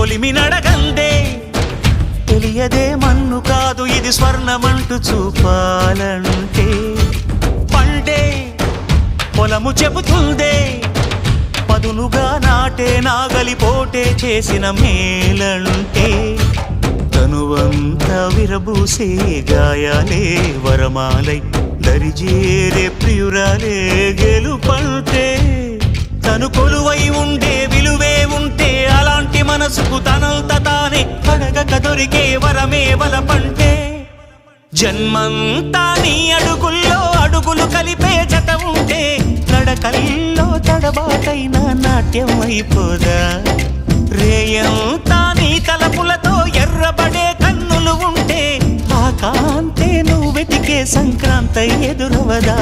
కొలిమి నడగందే తెలియదే మన్ను కాదు ఇది స్వర్ణమంటూ చూపాలంటే పండే పొలము చెబుతుందే పదునుగా నాటే నాగలిపోటే చేసిన మేలంటే తనువంతా విరబూసే గాయాలే వరమాలై దరిజేరే ప్రియురాలే గెలుపంటే తను కొలువై ఉండే విలువే ఉంటే అలాంటి మనసుకు తనంత తానే అడగక దొరికే వరమే వలపంటే జన్మంతా నీ అడుగుల్లో అడుగులు కలిపే జత ఉంటే నడకల్లో తడబాటైన నాట్యం అయిపోదా రేయంతా నీ తలపులతో ఎర్రబడే కన్నులు ఉంటే ఆ కాంతే నువ్వు వెతికే సంక్రాంతి ఎదురవదా